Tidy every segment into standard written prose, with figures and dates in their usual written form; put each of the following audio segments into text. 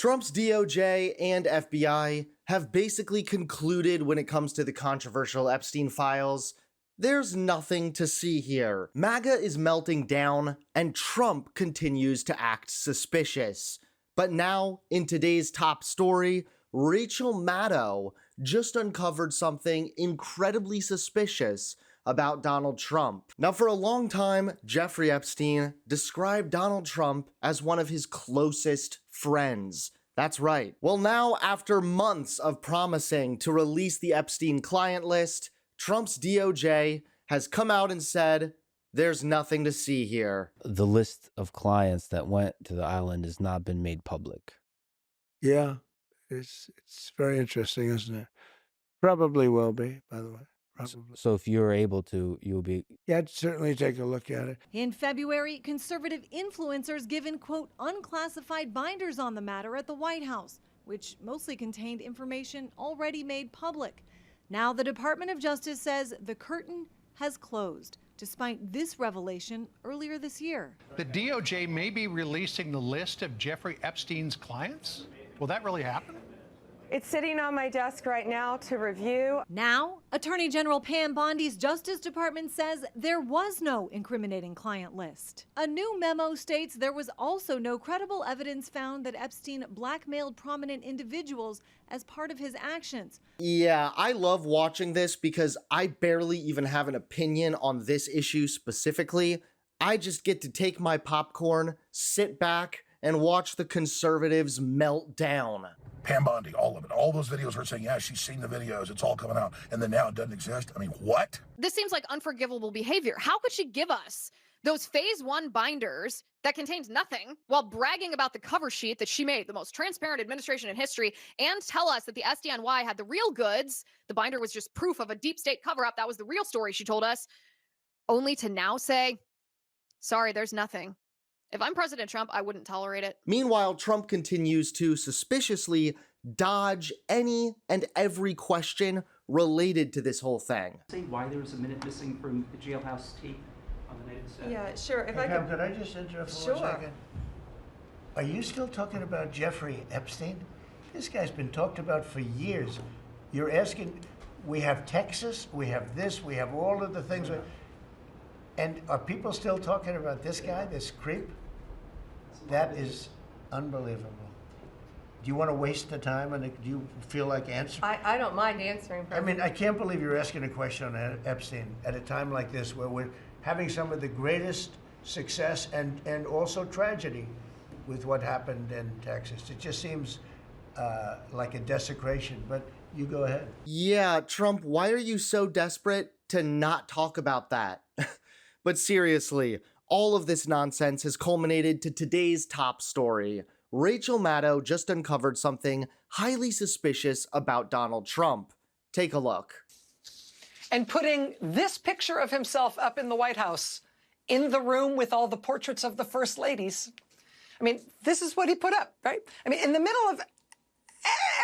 Trump's DOJ and FBI have basically concluded when it comes to the controversial Epstein files. There's nothing to see here. MAGA is melting down, and Trump continues to act suspicious. But now, in today's top story, Rachel Maddow just uncovered something incredibly suspicious about Donald Trump. Now, for a long time, Jeffrey Epstein described Donald Trump as one of his closest friends. That's right. Well, now, after months of promising to release the Epstein client list, Trump's DOJ has come out and said, there's nothing to see here. The list of clients that went to the island has not been made public. Yeah, it's very interesting, isn't it? Probably will be, by the way. Probably. So if you're able to, you'll be... Yeah, I'd certainly take a look at it. In February, conservative influencers given, quote, unclassified binders on the matter at the White House, which mostly contained information already made public. Now the Department of Justice says the curtain has closed, despite this revelation earlier this year. The DOJ may be releasing the list of Jeffrey Epstein's clients? Will that really happen? It's sitting on my desk right now to review. Now, Attorney General Pam Bondi's Justice Department says there was no incriminating client list. A new memo states there was also no credible evidence found that Epstein blackmailed prominent individuals as part of his actions. Yeah, I love watching this because I barely even have an opinion on this issue specifically. I just get to take my popcorn, sit back, and watch the conservatives melt down. Pam Bondi, all of it. All those videos were saying, yeah, she's seen the videos, it's all coming out, and then now it doesn't exist. I mean, what? This seems like unforgivable behavior. How could she give us those phase 1 binders that contained nothing while bragging about the cover sheet that she made, the most transparent administration in history, and tell us that the SDNY had the real goods? The binder was just proof of a deep state cover-up. That was the real story, she told us, only to now say, sorry, there's nothing. If I'm President Trump, I wouldn't tolerate it. Meanwhile, Trump continues to suspiciously dodge any and every question related to this whole thing. Say why there was a minute missing from the jailhouse tape on the night of the set. Yeah, sure. If I Pam, could I just interrupt for Sure. 1 second? Are you still talking about Jeffrey Epstein? This guy's been talked about for years. You're asking, we have Texas, we have this, we have all of the things. And are people still talking about this guy, this creep? That is unbelievable. Do you want to waste the time, and do you feel like answering? I don't mind answering. I mean, I can't believe you're asking a question on Epstein at a time like this where we're having some of the greatest success and also tragedy with what happened in Texas. It just seems like a desecration, but you go ahead. Yeah, Trump, why are you so desperate to not talk about that? But seriously, all of this nonsense has culminated to today's top story. Rachel Maddow just uncovered something highly suspicious about Donald Trump. Take a look. And putting this picture of himself up in the White House, in the room with all the portraits of the first ladies. I mean, this is what he put up, right? I mean, in the middle of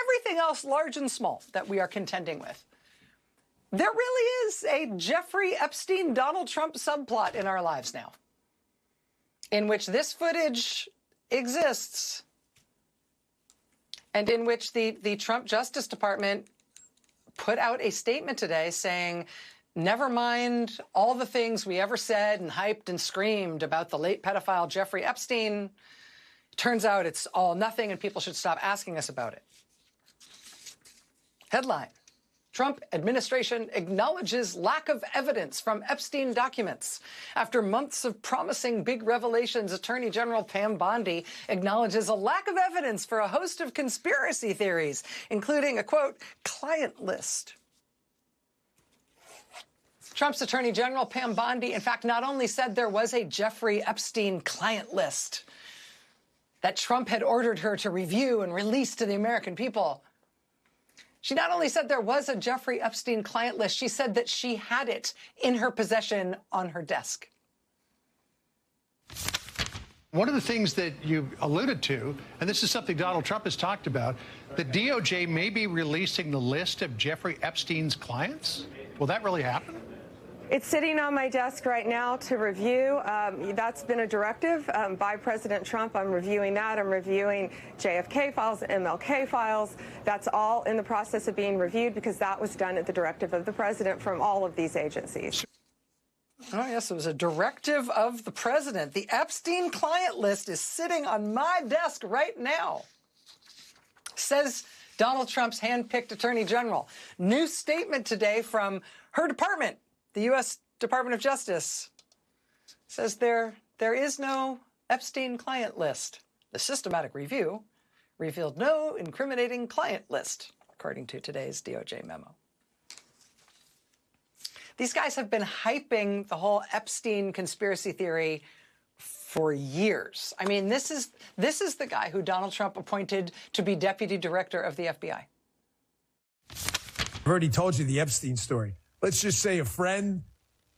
everything else, large and small, that we are contending with. There really is a Jeffrey Epstein, Donald Trump subplot in our lives now, in which this footage exists and in which the Trump Justice Department put out a statement today saying, never mind all the things we ever said and hyped and screamed about the late pedophile Jeffrey Epstein. Turns out it's all nothing and people should stop asking us about it. Headline: Trump administration acknowledges lack of evidence from Epstein documents. After months of promising big revelations, Attorney General Pam Bondi acknowledges a lack of evidence for a host of conspiracy theories, including a, quote, client list. Trump's Attorney General Pam Bondi, in fact, not only said there was a Jeffrey Epstein client list that Trump had ordered her to review and release to the American people. She not only said there was a Jeffrey Epstein client list, she said that she had it in her possession on her desk. One of the things that you alluded to, and this is something Donald Trump has talked about, the DOJ may be releasing the list of Jeffrey Epstein's clients. Will that really happen? It's sitting on my desk right now to review. That's been a directive by President Trump. I'm reviewing that. I'm reviewing JFK files, MLK files. That's all in the process of being reviewed because that was done at the directive of the president from all of these agencies. Oh, yes, it was a directive of the president. The Epstein client list is sitting on my desk right now, says Donald Trump's hand-picked attorney general. New statement today from her department, the U.S. Department of Justice, says there is no Epstein client list. The systematic review revealed no incriminating client list, according to today's DOJ memo. These guys have been hyping the whole Epstein conspiracy theory for years. I mean, this is the guy who Donald Trump appointed to be deputy director of the FBI. I've already told you the Epstein story. Let's just say a friend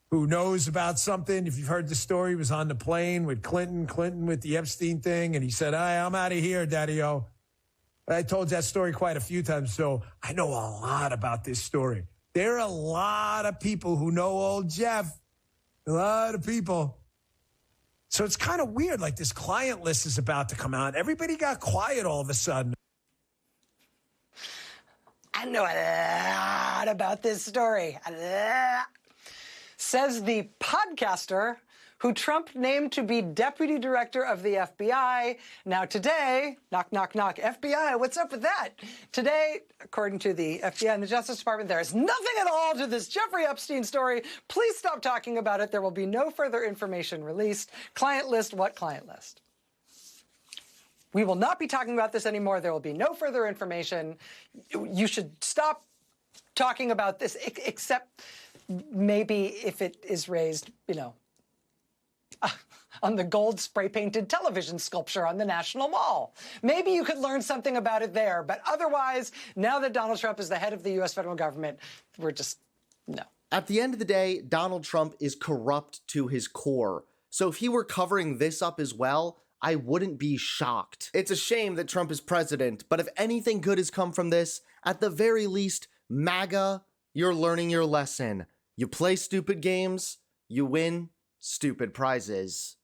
who knows about something, if you've heard the story, was on the plane with Clinton with the Epstein thing, and he said, I'm out of here, Daddy-O. I told that story quite a few times, so I know a lot about this story. There are a lot of people who know old Jeff. A lot of people. So it's kind of weird, like this client list is about to come out. Everybody got quiet all of a sudden. I know a lot about this story. A lot. Says the podcaster who Trump named to be deputy director of the FBI. Now today, knock, knock, knock, FBI, what's up with that? Today, according to the FBI and the Justice Department, there is nothing at all to this Jeffrey Epstein story. Please stop talking about it. There will be no further information released. Client list, what client list? We will not be talking about this anymore. There will be no further information. You should stop talking about this, except maybe if it is raised, on the gold spray-painted television sculpture on the National Mall. Maybe you could learn something about it there, but otherwise, now that Donald Trump is the head of the U.S. federal government, we're just, no. At the end of the day, Donald Trump is corrupt to his core. So if he were covering this up as well, I wouldn't be shocked. It's a shame that Trump is president, but if anything good has come from this, at the very least, MAGA, you're learning your lesson. You play stupid games, you win stupid prizes.